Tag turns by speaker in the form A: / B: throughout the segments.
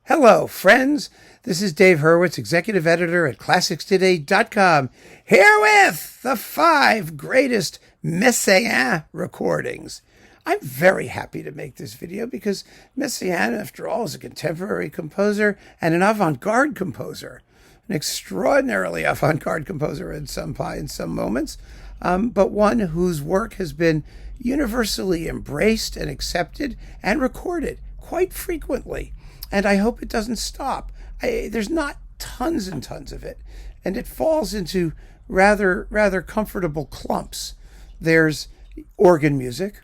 A: Hello, friends. This is Dave Hurwitz, executive editor at ClassicsToday.com, here with the 5 greatest Messiaen recordings. I'm very happy to make this video because Messiaen, after all, is a contemporary composer and an avant-garde composer, an extraordinarily avant-garde composer in some moments, but one whose work has been universally embraced and accepted and recorded quite frequently. And I hope it doesn't stop. There's not tons and tons of it, and it falls into rather comfortable clumps. There's organ music,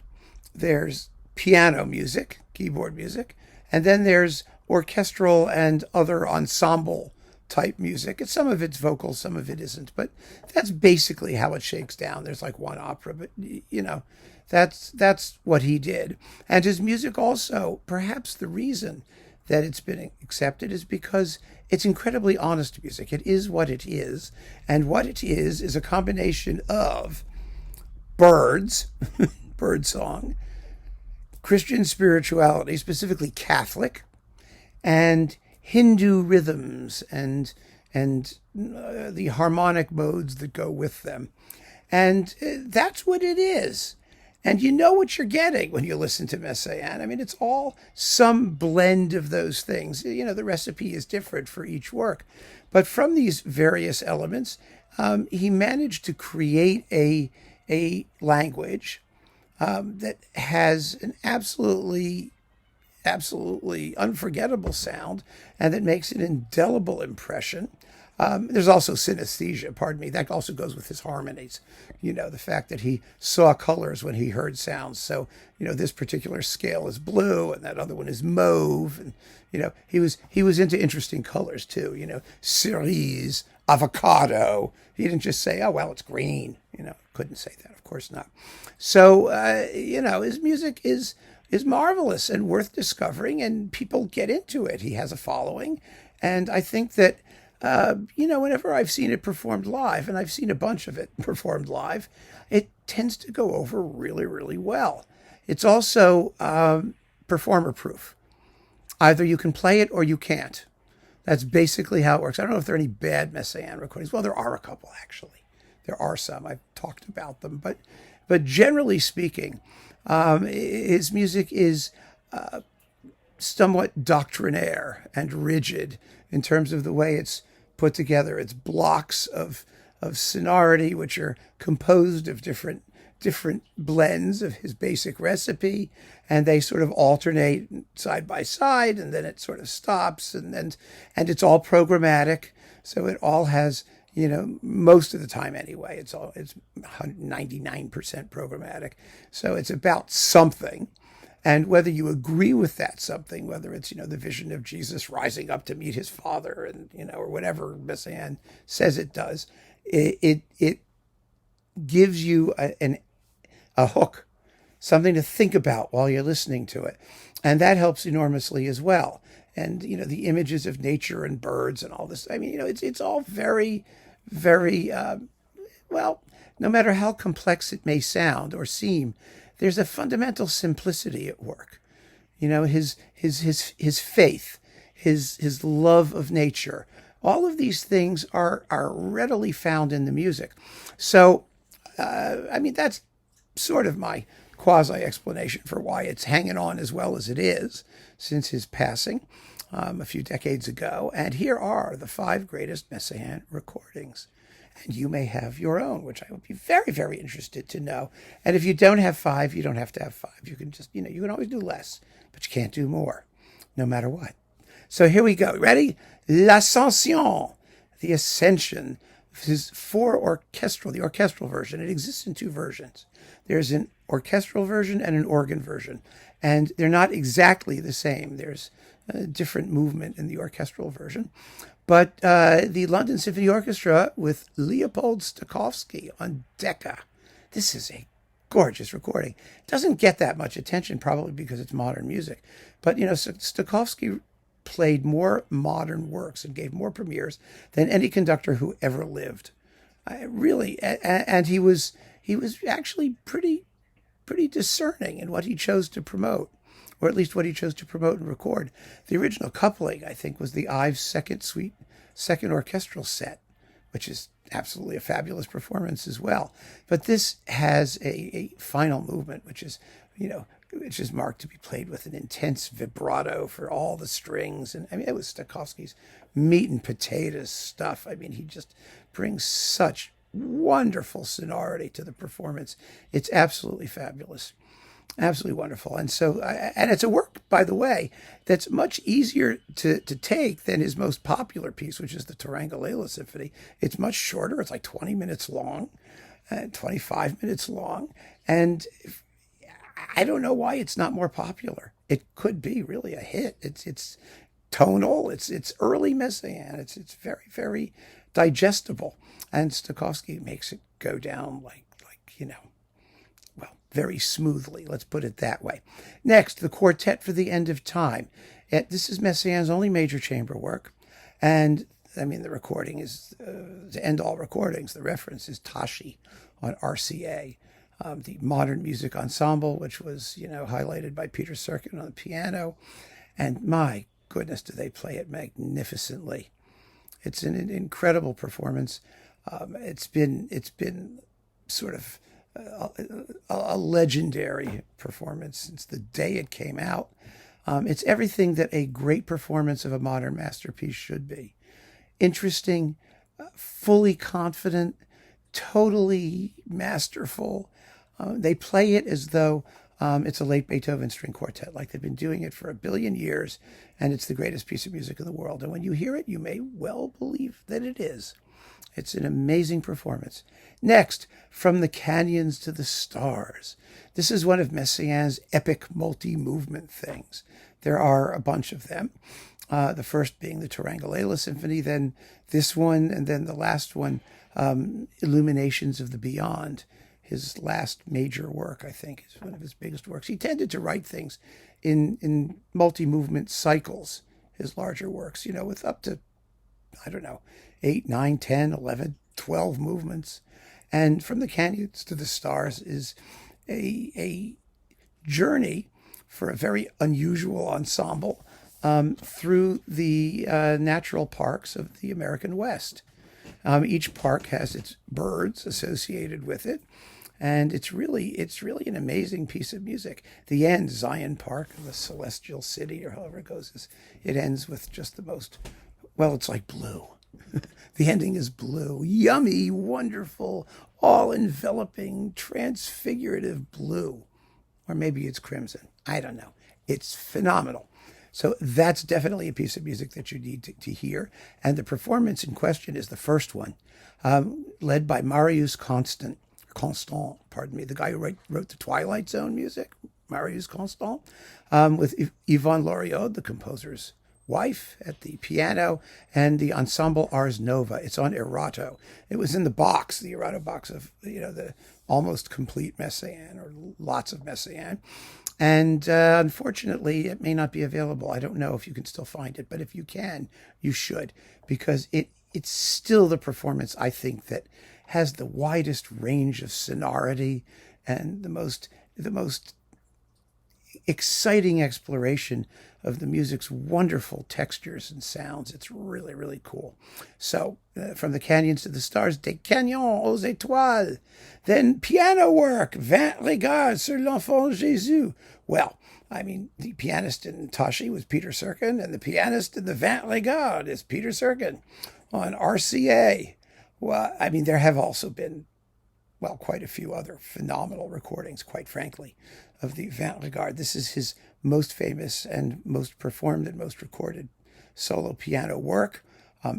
A: there's piano music, keyboard music, and then there's orchestral and other ensemble type music. And some of it's vocal, some of it isn't, but that's basically how it shakes down. There's like one opera, but that's what he did. And his music also, perhaps the reason that it's been accepted is because it's incredibly honest music. It is what it is. And what it is a combination of birds, birdsong, Christian spirituality, specifically Catholic, and Hindu rhythms and the harmonic modes that go with them. And that's what it is. And you know what you're getting when you listen to Messiaen. I mean, it's all some blend of those things. You know, the recipe is different for each work. But from these various elements, he managed to create a language that has an absolutely unforgettable sound and that makes an indelible impression. There's also synesthesia, pardon me. That also goes with his harmonies. You know, the fact that he saw colors when he heard sounds. So, this particular scale is blue and that other one is mauve. And, he was into interesting colors too. Cerise, avocado. He didn't just say, oh, well, it's green. Couldn't say that. Of course not. So, his music is marvelous and worth discovering, and people get into it. He has a following. And I think that, whenever I've seen it performed live, and I've seen a bunch of it performed live, it tends to go over really, really well. It's also performer proof. Either you can play it or you can't. That's basically how it works. I don't know if there are any bad Messiaen recordings. Well, there are a couple, actually. There are some. I've talked about them. But generally speaking, his music is somewhat doctrinaire and rigid in terms of the way it's put together. It's blocks of sonority, which are composed of different blends of his basic recipe, and they sort of alternate side by side, and then it sort of stops, and it's all programmatic. So it all has, most of the time anyway, it's 99% programmatic. So it's about something. And whether you agree with that something, whether it's, the vision of Jesus rising up to meet his Father and, or whatever Messiaen says it does, it gives you a hook, something to think about while you're listening to it. And that helps enormously as well. And, the images of nature and birds and all this, I mean, it's all very, very, no matter how complex it may sound or seem, there's a fundamental simplicity at work. His faith, his love of nature, all of these things are readily found in the music. So, that's sort of my quasi-explanation for why it's hanging on as well as it is since his passing a few decades ago. And here are the 5 greatest Messiaen recordings. And you may have your own, which I would be very, very interested to know. And if you don't have 5, you don't have to have 5. You can just, you can always do less, but you can't do more, no matter what. So here we go. Ready? L'Ascension, the Ascension. This is the orchestral version. It exists in 2 versions. There's an orchestral version and an organ version. And they're not exactly the same. There's a different movement in the orchestral version. But the London Symphony Orchestra with Leopold Stokowski on Decca. This is a gorgeous recording. It doesn't get that much attention, probably because it's modern music. But, Stokowski played more modern works and gave more premieres than any conductor who ever lived. Really. And he was actually pretty discerning in what he chose to promote. or at least what he chose to promote and record. The original coupling, I think, was the Ives second suite, second orchestral set, which is absolutely a fabulous performance as well. But this has a final movement, which is, which is marked to be played with an intense vibrato for all the strings. And I mean, it was Stokowski's meat and potatoes stuff. I mean, he just brings such wonderful sonority to the performance. It's absolutely fabulous. Absolutely wonderful. And so, and it's a work, by the way, that's much easier to take than his most popular piece, which is the Turangalila-Symphonie. It's much shorter. It's like 20 minutes long, 25 minutes long. And I don't know why it's not more popular. It could be really a hit. It's tonal. It's early Messiaen. It's very, very digestible. And Stokowski makes it go down like very smoothly. Let's put it that way. Next, the Quartet for the End of Time. This is Messiaen's only major chamber work. And, I mean, the recording is, to end all recordings, the reference is Tashi on RCA. The modern music ensemble, which was, highlighted by Peter Serkin on the piano. And my goodness, do they play it magnificently. It's an incredible performance. It's been sort of a legendary performance since the day it came out. It's everything that a great performance of a modern masterpiece should be. Interesting, fully confident, totally masterful. They play it as though it's a late Beethoven string quartet, like they've been doing it for 1 billion years, and it's the greatest piece of music in the world. And when you hear it, you may well believe that it is. It's an amazing performance. Next, From the Canyons to the Stars. This is one of Messiaen's epic multi-movement things. There are a bunch of them. The first being the Turangalila-Symphonie, then this one, and then the last one, Illuminations of the Beyond. His last major work, I think, is one of his biggest works. He tended to write things in multi-movement cycles, his larger works, with up to, 8, 9, 10, 11, 12 movements. And From the Canyons to the Stars is a journey for a very unusual ensemble through the natural parks of the American West. Each park has its birds associated with it. And it's really an amazing piece of music. The end, Zion Park, the Celestial City, or however it goes, it ends with just the most, it's like blue. The ending is blue. Yummy, wonderful, all-enveloping, transfigurative blue. Or maybe it's crimson. I don't know. It's phenomenal. So that's definitely a piece of music that you need to hear. And the performance in question is the first one, led by Marius Constant, the guy who wrote the Twilight Zone music, Marius Constant, with Yvonne Loriod, the composer's wife, at the piano, and the Ensemble Ars Nova. It's on Erato. It was in the box, the Erato box of, the almost complete Messiaen, or lots of Messiaen. And unfortunately, it may not be available. I don't know if you can still find it, but if you can, you should, because it's still the performance, I think, that has the widest range of sonority and the most exciting exploration of the music's wonderful textures and sounds. It's really, really cool. So, From the Canyons to the Stars, Des Canyons aux étoiles. Then piano work, Vingt Regards sur l'Enfant Jésus. Well, the pianist in Tashi was Peter Serkin, and the pianist in the Vingt Regards is Peter Serkin on RCA. Well, there have also been, quite a few other phenomenal recordings, quite frankly, of the Vingt Regards. This is his most famous and most performed and most recorded solo piano work.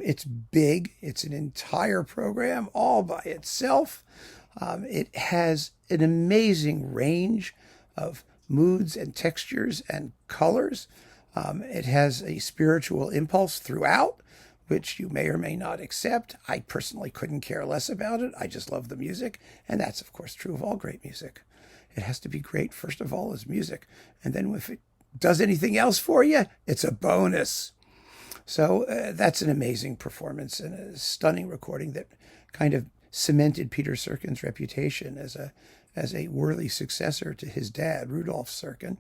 A: It's big. It's an entire program all by itself. It has an amazing range of moods and textures and colors. It has a spiritual impulse throughout, which you may or may not accept. I personally couldn't care less about it. I just love the music. And that's, of course, true of all great music. It has to be great, first of all, as music. And then if it does anything else for you, it's a bonus. So that's an amazing performance and a stunning recording that kind of cemented Peter Serkin's reputation as as a worthy successor to his dad, Rudolf Serkin.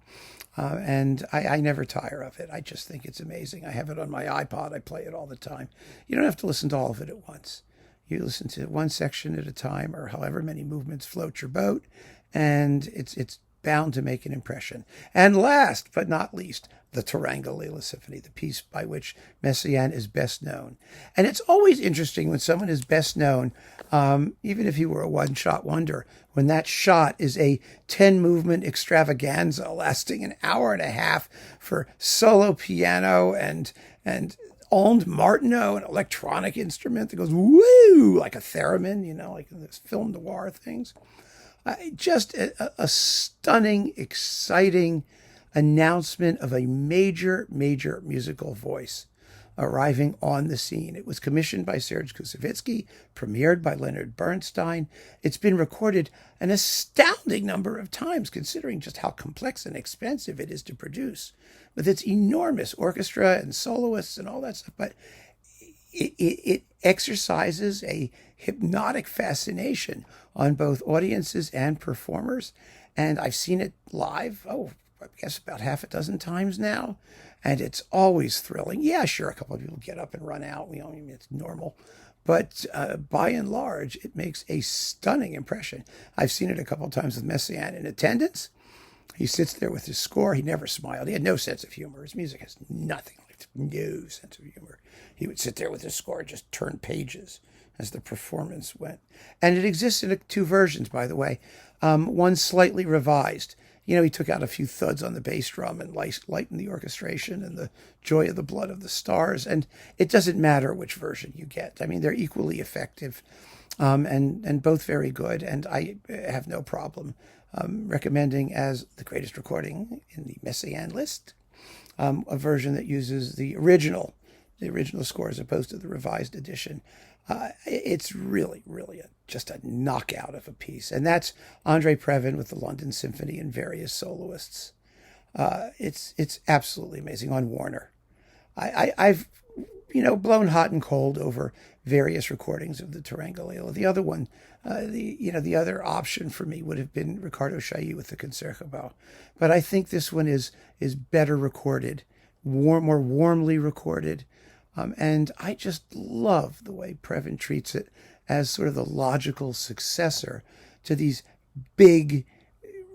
A: And I never tire of it. I just think it's amazing. I have it on my iPod. I play it all the time. You don't have to listen to all of it at once. You listen to one section at a time, or however many movements float your boat, and it's bound to make an impression. And last but not least, the Turangalila-Symphonie, the piece by which Messiaen is best known. And it's always interesting when someone is best known, even if he were a one-shot wonder, when that shot is a 10-movement extravaganza lasting an hour and a half for solo piano and Ond Martineau, an electronic instrument that goes woo like a theremin, like in this film noir things. Just a stunning, exciting announcement of a major musical voice arriving on the scene. It was commissioned by Serge Koussevitzky, premiered by Leonard Bernstein. It's been recorded an astounding number of times, considering just how complex and expensive it is to produce, with its enormous orchestra and soloists and all that stuff. But it exercises a hypnotic fascination on both audiences and performers. And I've seen it live, I guess about half a dozen times now. And it's always thrilling. Yeah, sure, a couple of people get up and run out. It's normal. But by and large, it makes a stunning impression. I've seen it a couple of times with Messiaen in attendance. He sits there with his score. He never smiled. He had no sense of humor. His music has nothing, no sense of humor. He would sit there with his score and just turn pages as the performance went. And it exists in two versions, by the way. One slightly revised. He took out a few thuds on the bass drum and lightened the orchestration and the joy of the blood of the stars. And it doesn't matter which version you get. They're equally effective and both very good. And I have no problem recommending as the greatest recording in the Messiaen list a version that uses the original score as opposed to the revised edition. It's really just a knockout of a piece. And that's Andre Previn with the London Symphony and various soloists. It's absolutely amazing on Warner. I've blown hot and cold over various recordings of the Turangalila. The other one, the other option for me would have been Ricardo Chailly with the Concertgebouw. But I think this one is better recorded, more warmly recorded. And I just love the way Previn treats it as sort of the logical successor to these big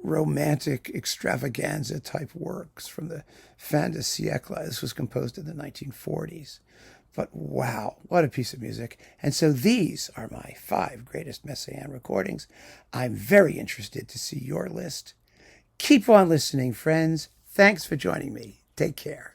A: romantic extravaganza type works from the fin de siècle. This was composed in the 1940s. But wow, what a piece of music. And so these are my 5 greatest Messiaen recordings. I'm very interested to see your list. Keep on listening, friends. Thanks for joining me. Take care.